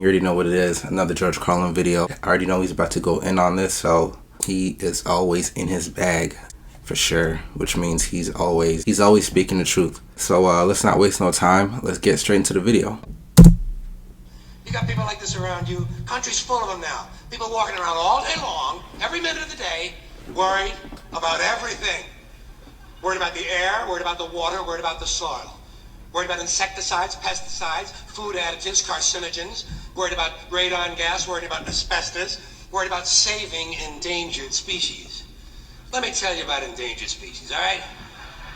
You already know what it is, another George Carlin video. I already know he's about to go in on this, so he is always in his bag for sure, which means he's always speaking the truth. So let's not waste no time. Let's get straight into the video. You got people like this around you. Country's full of them now. People walking around all day long, every minute of the day, worried about everything. Worried about the air, worried about the water, worried about the soil. Worried about insecticides, pesticides, food additives, carcinogens. Worried about radon gas, worried about asbestos. Worried about saving endangered species. Let me tell you about endangered species, all right?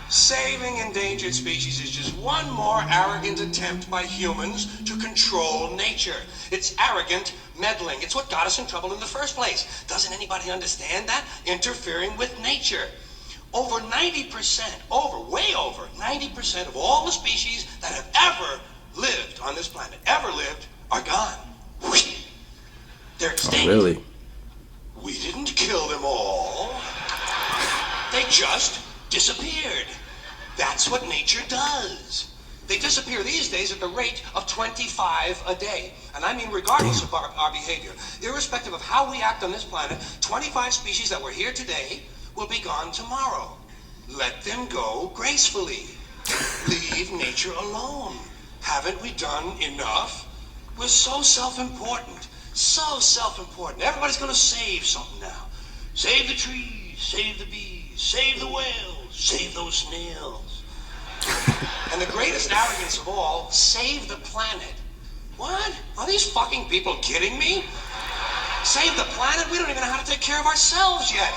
Saving endangered species is just one more arrogant attempt by humans to control nature. It's arrogant meddling. It's what got us in trouble in the first place. Doesn't anybody understand that? Interfering with nature. Over 90%, way over 90% of all the species that have ever lived on this planet, are gone. They're extinct. Oh, really? We didn't kill them all. They just disappeared. That's what nature does. They disappear these days at the rate of 25 a day. And I mean regardless of our behavior. Irrespective of how we act on this planet, 25 species that were here today will be gone tomorrow. Let them go gracefully. Leave nature alone. Haven't we done enough? We're so self-important. So self-important. Everybody's gonna save something now. Save the trees, save the bees, save the whales, save those snails. And the greatest arrogance of all, save the planet. What? Are these fucking people kidding me? Save the planet? We don't even know how to take care of ourselves yet.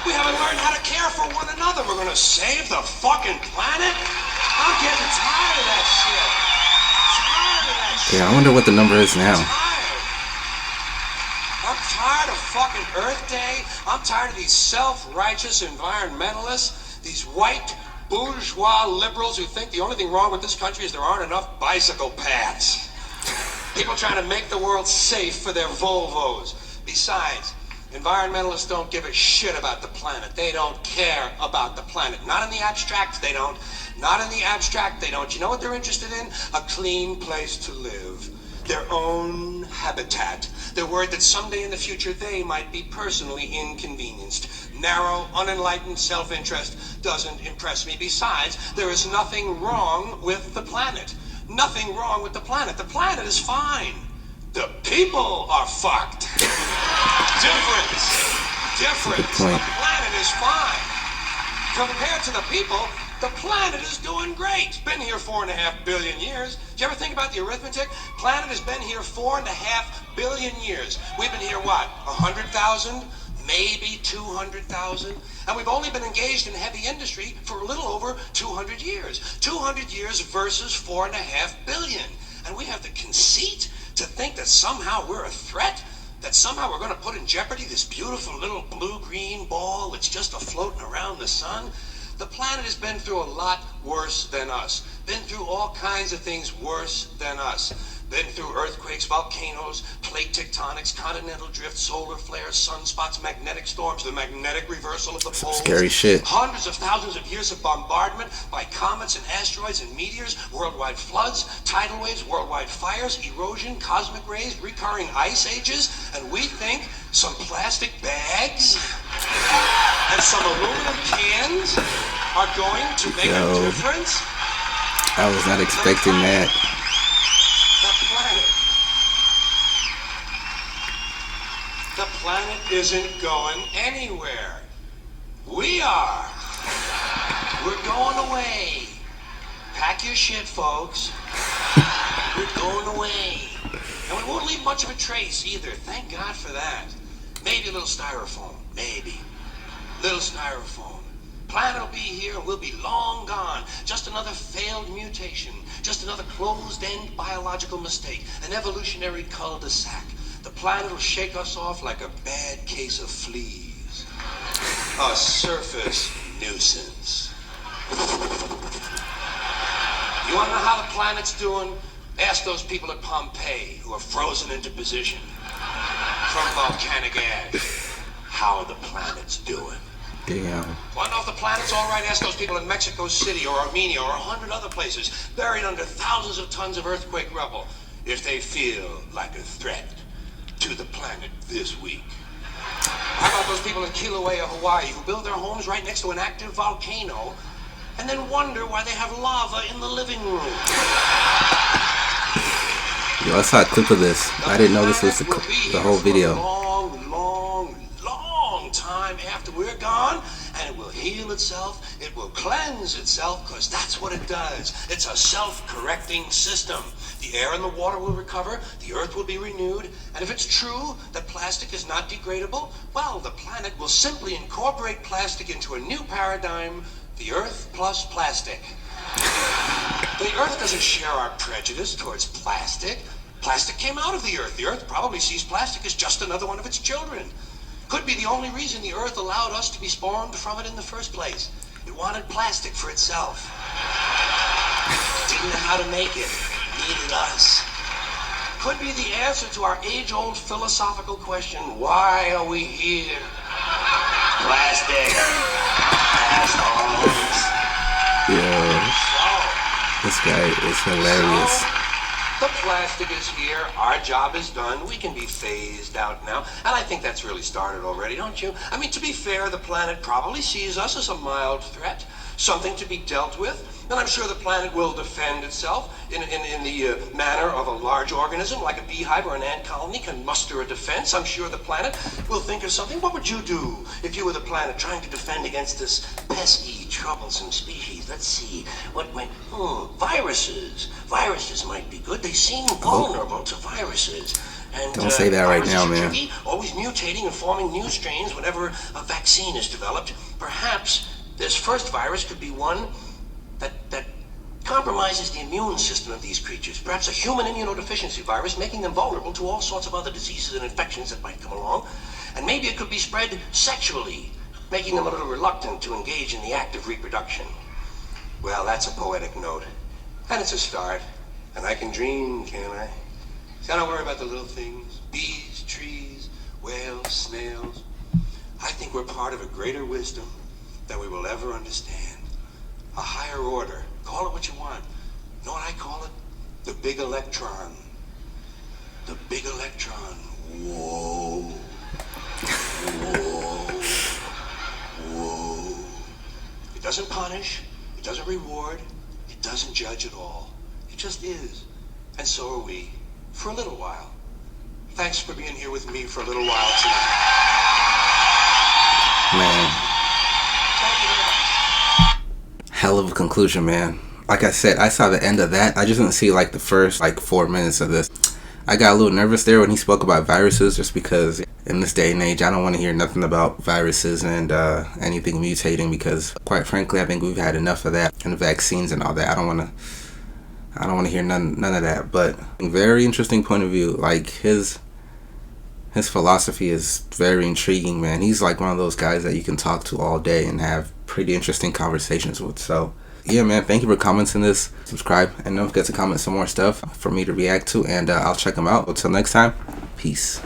We haven't learned how to care for one another. We're gonna save the fucking planet? I'm getting tired of that shit. Yeah, I wonder what the number is now. I'm tired of fucking Earth Day. I'm tired of these self-righteous environmentalists, these white bourgeois liberals who think the only thing wrong with this country is there aren't enough bicycle paths. People trying to make the world safe for their Volvos. Besides, environmentalists don't give a shit about the planet. They don't care about the planet. Not in the abstract, they don't. Not in the abstract, they don't. You know what they're interested in? A clean place to live. Their own habitat. They're worried that someday in the future they might be personally inconvenienced. Narrow, unenlightened self-interest doesn't impress me. Besides, there is nothing wrong with the planet. Nothing wrong with the planet. The planet is fine. The people are fucked. Difference. The planet is fine. Compared to the people, the planet is doing great. It's been here 4.5 billion years. Did you ever think about the arithmetic? Planet has been here 4.5 billion years. We've been here, what, 100,000? Maybe 200,000? And we've only been engaged in heavy industry for a little over 200 years. 200 years versus 4.5 billion. And we have the conceit to think that somehow we're a threat? That somehow we're going to put in jeopardy this beautiful little blue-green ball that's just floating around the sun? The planet has been through a lot worse than us. Been through all kinds of things worse than us. Been through earthquakes, volcanoes, plate tectonics, continental drift, solar flares, sunspots, magnetic storms, the magnetic reversal of the poles. Scary shit. Hundreds of thousands of years of bombardment by comets and asteroids and meteors, worldwide floods, tidal waves, worldwide fires, erosion, cosmic rays, recurring ice ages, and we think some plastic bags and some aluminum cans are going to make a difference? I was not expecting that. The planet isn't going anywhere. We are. We're going away. Pack your shit, folks. We're going away. And we won't leave much of a trace either. Thank God for that. Maybe a little styrofoam. Maybe. Little styrofoam. Planet will be here and we'll be long gone. Just another failed mutation. Just another closed-end biological mistake. An evolutionary cul-de-sac. The planet will shake us off like a bad case of fleas. A surface nuisance. You want to know how the planet's doing? Ask those people at Pompeii who are frozen into position from volcanic ash how the planet's doing. Damn. Want to know if the planet's all right? Ask those people in Mexico City or Armenia or 100 other places buried under thousands of tons of earthquake rubble. if they feel like a threat to the planet this week. How about those people in Kilauea, Hawaii, who build their homes right next to an active volcano and then wonder why they have lava in the living room? Yo, I saw a clip of this. I didn't know this was the whole video. Long time after we're gone, and it will heal itself, it will cleanse itself, because that's what it does. It's a self-correcting system. The air and the water will recover, the earth will be renewed, and if it's true that plastic is not degradable, well, the planet will simply incorporate plastic into a new paradigm, the earth plus plastic. The earth doesn't share our prejudice towards plastic. Plastic came out of the earth. The earth probably sees plastic as just another one of its children. Could be the only reason the earth allowed us to be spawned from it in the first place. It wanted plastic for itself. Didn't know how to make it. Needed us. Could be the answer to our age-old philosophical question, why are we here? Plastic. Assholes. Yeah. This guy is hilarious. The plastic is here. Our job is done. We can be phased out now. And I think that's really started already, don't you? I mean, to be fair, the planet probably sees us as a mild threat, something to be dealt with. And I'm sure the planet will defend itself in the manner of a large organism, like a beehive or an ant colony can muster a defense. I'm sure the planet will think of something. What would you do if you were the planet trying to defend against this pesky, troublesome species? Let's see. What might... viruses. Viruses might be good. They seem vulnerable to viruses. And, don't say that right now, man. Tricky, always mutating and forming new strains whenever a vaccine is developed. Perhaps this first virus could be one that compromises the immune system of these creatures. Perhaps a human immunodeficiency virus, making them vulnerable to all sorts of other diseases and infections that might come along. And maybe it could be spread sexually, making them a little reluctant to engage in the act of reproduction. Well, that's a poetic note. And it's a start. And I can dream, can't I? See, I don't worry about the little things. Bees, trees, whales, snails. I think we're part of a greater wisdom than we will ever understand. A higher order. Call it what you want. You know what I call it? The big electron. The big electron. Whoa. Whoa. Whoa. It doesn't punish. It doesn't reward. It doesn't judge at all. It just is. And so are we. For a little while. Thanks for being here with me for a little while tonight. Man. Hell of a conclusion, man. Like I said, I saw the end of that. I just didn't see like the first 4 minutes of this. I got a little nervous there when he spoke about viruses, just because in this day and age I don't want to hear nothing about viruses and anything mutating, because quite frankly I think we've had enough of that, and vaccines and all that. I don't want to hear none of that. But very interesting point of view. Like his philosophy is very intriguing, man. He's like one of those guys that you can talk to all day and have pretty interesting conversations with. So yeah, man, thank you for commenting this. Subscribe and don't forget to comment some more stuff for me to react to, and I'll check them out. Until next time, peace.